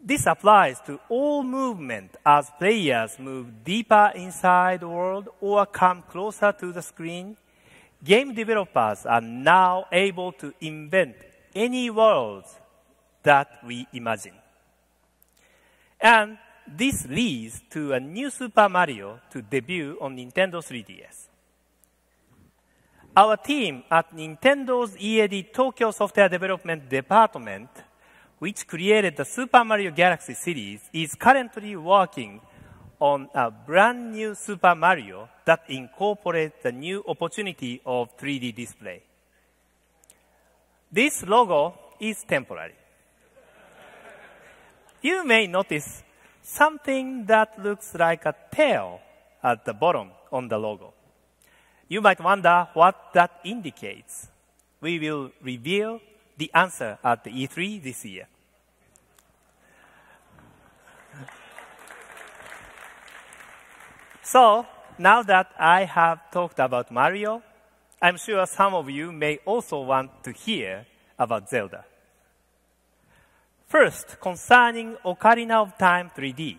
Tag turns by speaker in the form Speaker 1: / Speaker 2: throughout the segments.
Speaker 1: This applies to all movement as players move deeper inside the world or come closer to the screen. Game developers are now able to invent any worlds that we imagine. And this leads to a new Super Mario to debut on Nintendo 3DS. Our team at Nintendo's EAD Tokyo Software Development Department, which created the Super Mario Galaxy series, is currently working on a brand new Super Mario that incorporates the new opportunity of 3D display. This logo is temporary. You may notice something that looks like a tail at the bottom on the logo. You might wonder what that indicates. We will reveal the answer at the E3 this year. So, now that I have talked about Mario, I'm sure some of you may also want to hear about Zelda. First, concerning Ocarina of Time 3D.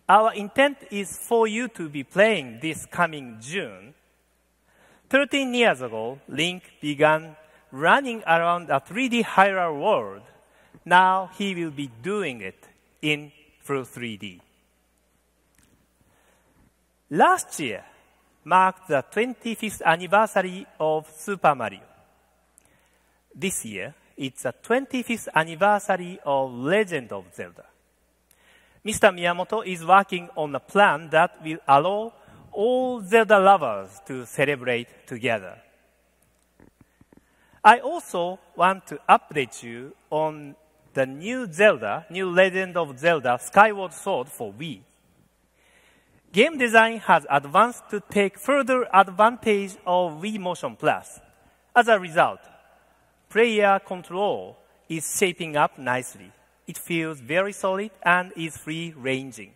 Speaker 1: Our intent is for you to be playing this coming June. 13 years ago, Link began running around a 3D Hyrule world. Now he will be doing it in full 3D. Last year marked the 25th anniversary of Super Mario. This year, it's the 25th anniversary of Legend of Zelda. Mr. Miyamoto is working on a plan that will allow all Zelda lovers to celebrate together. I also want to update you on the new Legend of Zelda Skyward Sword for Wii. Game design has advanced to take further advantage of Wii Motion Plus. As a result, player control is shaping up nicely. It feels very solid and is free-ranging.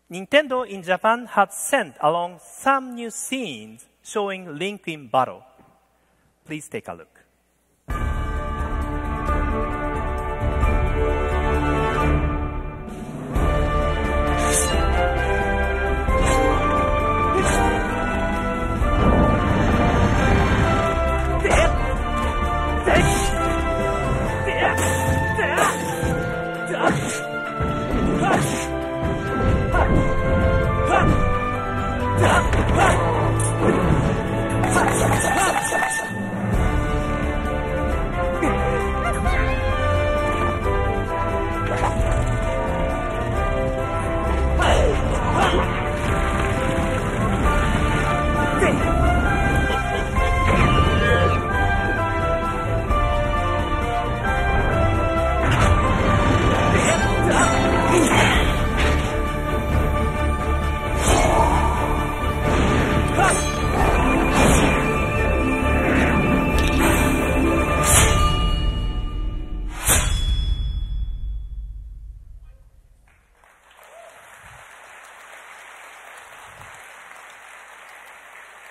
Speaker 1: Nintendo in Japan has sent along some new scenes showing Link in battle. Please take a look.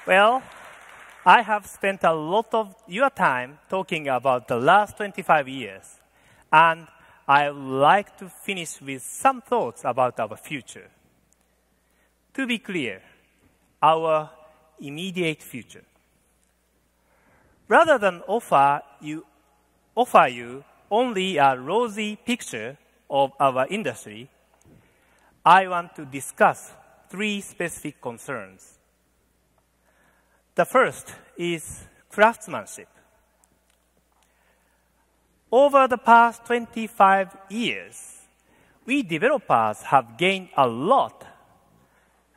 Speaker 1: Well, I have spent a lot of your time talking about the last 25 years, and I would like to finish with some thoughts about our future. To be clear, our immediate future. Rather than offer you only a rosy picture of our industry, I want to discuss 3 specific concerns. The first is craftsmanship. Over the past 25 years, we developers have gained a lot,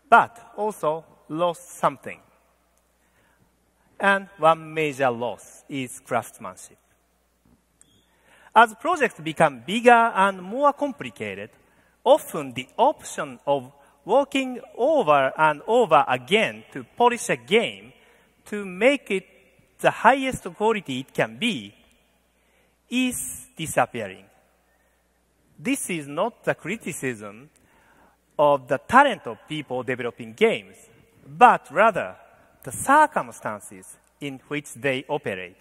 Speaker 1: but also lost something. And one major loss is craftsmanship. As projects become bigger and more complicated, often the option of working over and over again to polish a game to make it the highest quality it can be is disappearing. This is not the criticism of the talent of people developing games, but rather the circumstances in which they operate.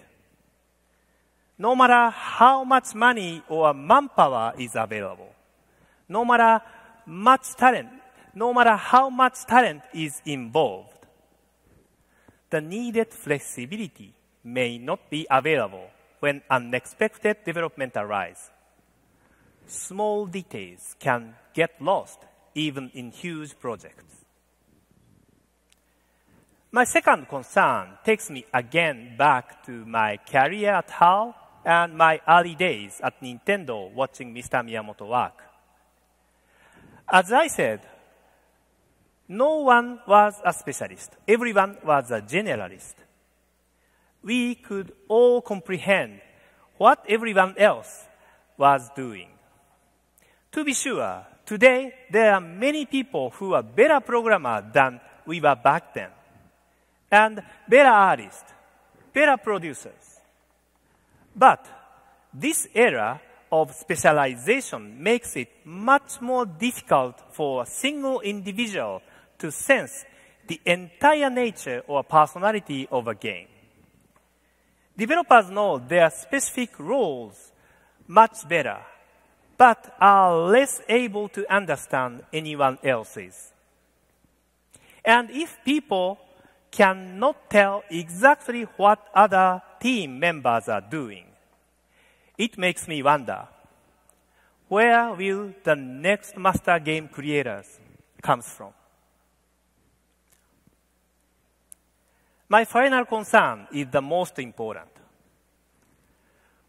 Speaker 1: no matter how much money or manpower is available, no matter how much talent is involved, the needed flexibility may not be available when unexpected development arises. Small details can get lost even in huge projects. My second concern takes me again back to my career at HAL and my early days at Nintendo watching Mr. Miyamoto work. As I said, no one was a specialist. Everyone was a generalist. We could all comprehend what everyone else was doing. To be sure, today there are many people who are better programmers than we were back then, and better artists, better producers. But this era of specialization makes it much more difficult for a single individual to sense the entire nature or personality of a game. Developers know their specific roles much better, but are less able to understand anyone else's. And if people cannot tell exactly what other team members are doing, it makes me wonder, where will the next master game creators come from? My final concern is the most important.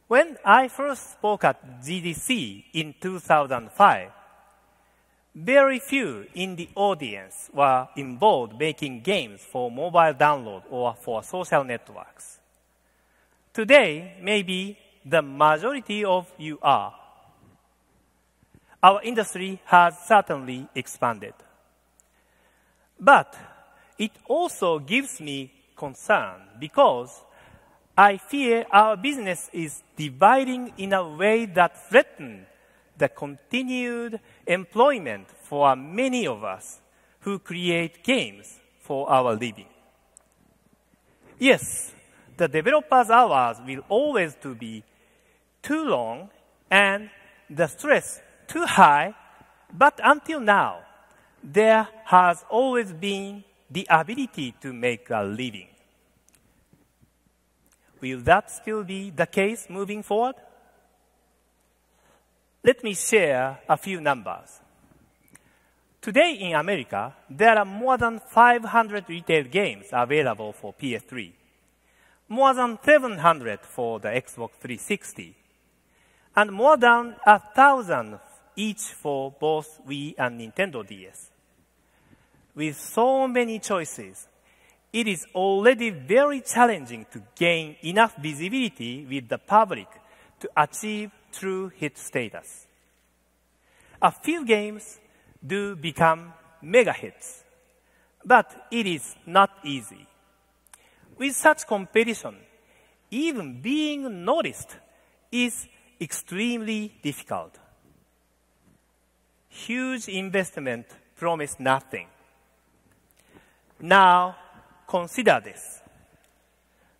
Speaker 1: When I first spoke at GDC in 2005, very few in the audience were involved making games for mobile download or for social networks. Today, maybe the majority of you are. Our industry has certainly expanded. But it also gives me concern because I fear our business is dividing in a way that threatens the continued employment for many of us who create games for our living. Yes, the developers' hours will always be too long and the stress too high, but until now, there has always been the ability to make a living. Will that still be the case moving forward? Let me share a few numbers. Today in America, there are more than 500 retail games available for PS3, more than 700 for the Xbox 360, and more than 1,000 each for both Wii and Nintendo DS. With so many choices, it is already very challenging to gain enough visibility with the public to achieve true hit status. A few games do become mega hits, but it is not easy. With such competition, even being noticed is extremely difficult. Huge investment promise nothing. Now, consider this.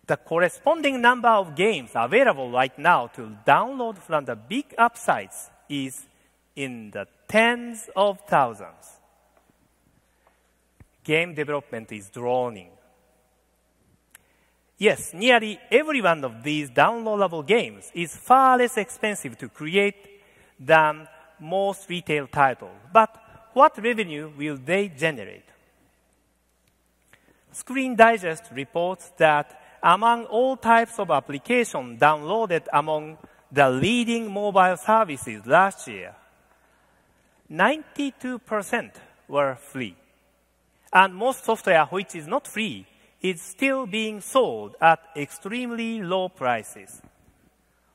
Speaker 1: The corresponding number of games available right now to download from the big upsites is in the tens of thousands. Game development is droning. Yes, nearly every one of these downloadable games is far less expensive to create than most retail titles. But what revenue will they generate? Screen Digest reports that among all types of applications downloaded among the leading mobile services last year, 92% were free. And most software which is not free is still being sold at extremely low prices.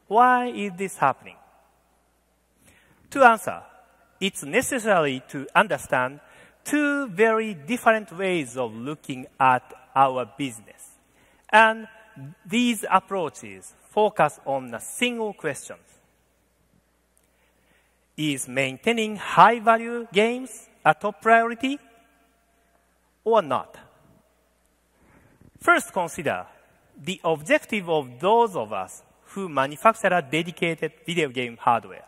Speaker 1: Why is this happening? To answer, it's necessary to understand two very different ways of looking at our business. And these approaches focus on a single question. Is maintaining high-value games a top priority or not? First, consider the objective of those of us who manufacture dedicated video game hardware.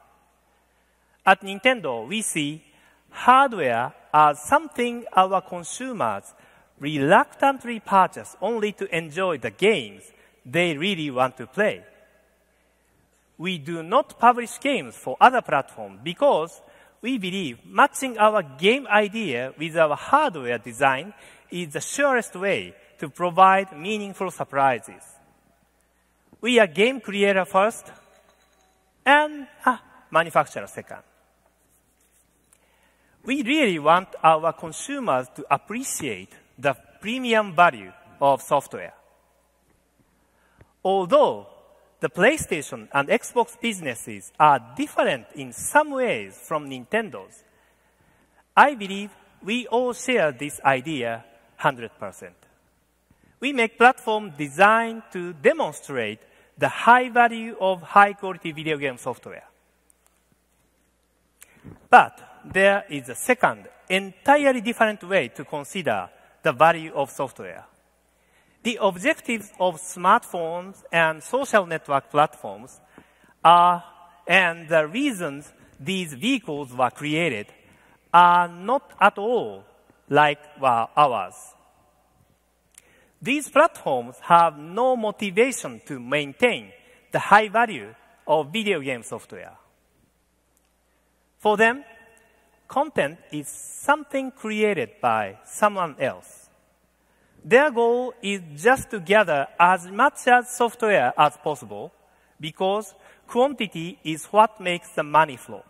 Speaker 1: At Nintendo, we see hardware as something our consumers reluctantly purchase only to enjoy the games they really want to play. We do not publish games for other platforms because we believe matching our game idea with our hardware design is the surest way to provide meaningful surprises. We are game creator first and manufacturer second. We really want our consumers to appreciate the premium value of software. Although the PlayStation and Xbox businesses are different in some ways from Nintendo's, I believe we all share this idea 100%. We make platforms designed to demonstrate the high value of high-quality video game software. But there is a second, entirely different way to consider the value of software. The objectives of smartphones and social network platforms are, and the reasons these vehicles were created are not at all like ours. These platforms have no motivation to maintain the high value of video game software. For them, content is something created by someone else. Their goal is just to gather as much as software as possible because quantity is what makes the money flow.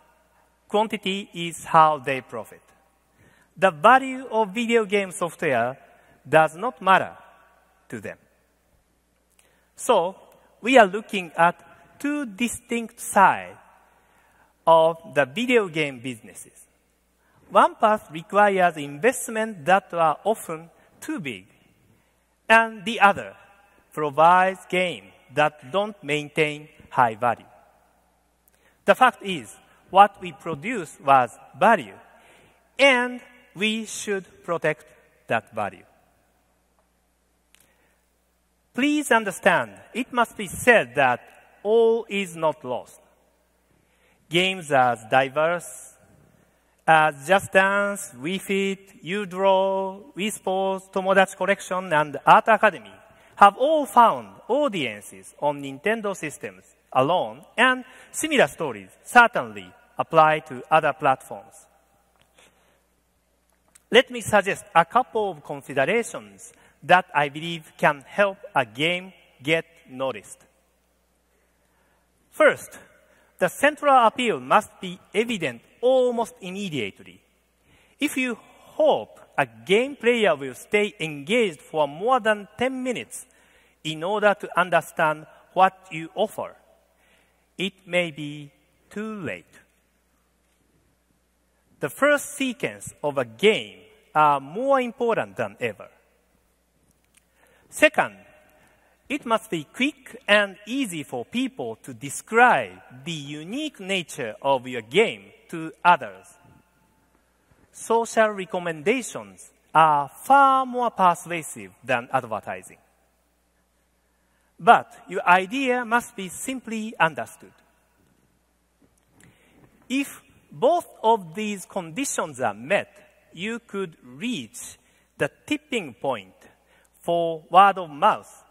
Speaker 1: Quantity is how they profit. The value of video game software does not matter to them. So, we are looking at two distinct sides of the video game businesses. One path requires investment that are often too big, and the other provides games that don't maintain high value. The fact is, what we produce was value, and we should protect that value. Please understand, it must be said that all is not lost. Games as diverse as Just Dance, Wii Fit, U-Draw, Wii Sports, Tomodachi Collection, and Art Academy have all found audiences on Nintendo systems alone, and similar stories certainly apply to other platforms. Let me suggest a couple of considerations that I believe can help a game get noticed. First, the central appeal must be evident almost immediately. If you hope a game player will stay engaged for more than 10 minutes in order to understand what you offer, it may be too late. The first sequence of a game are more important than ever. Second, it must be quick and easy for people to describe the unique nature of your game to others. Social recommendations are far more persuasive than advertising. But your idea must be simply understood. If both of these conditions are met, you could reach the tipping point for word of mouth,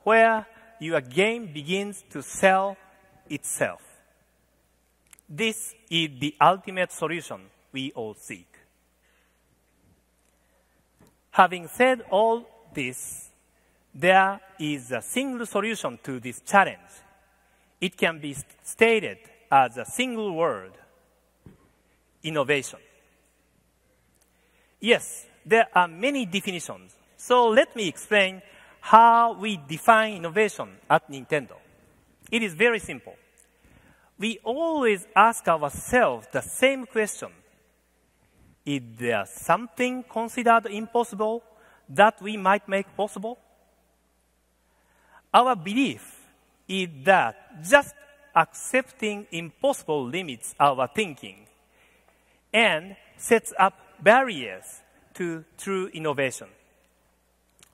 Speaker 1: where your game begins to sell itself. This is the ultimate solution we all seek. Having said all this, there is a single solution to this challenge. It can be stated as a single word: innovation. Yes, there are many definitions, so let me explain how we define innovation at Nintendo. It is very simple. We always ask ourselves the same question: is there something considered impossible that we might make possible? Our belief is that just accepting impossible limits our thinking and sets up barriers to true innovation.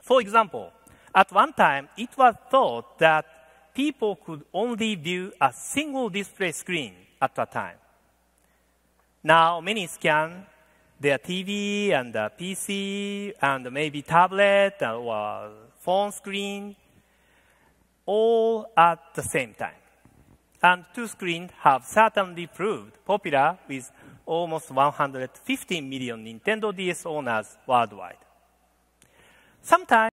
Speaker 1: For example, at one time, it was thought that people could only view a single display screen at a time. Now, many scan their TV and PC and maybe tablet or phone screen all at the same time. And two screens have certainly proved popular with almost 150 million Nintendo DS owners worldwide. Sometimes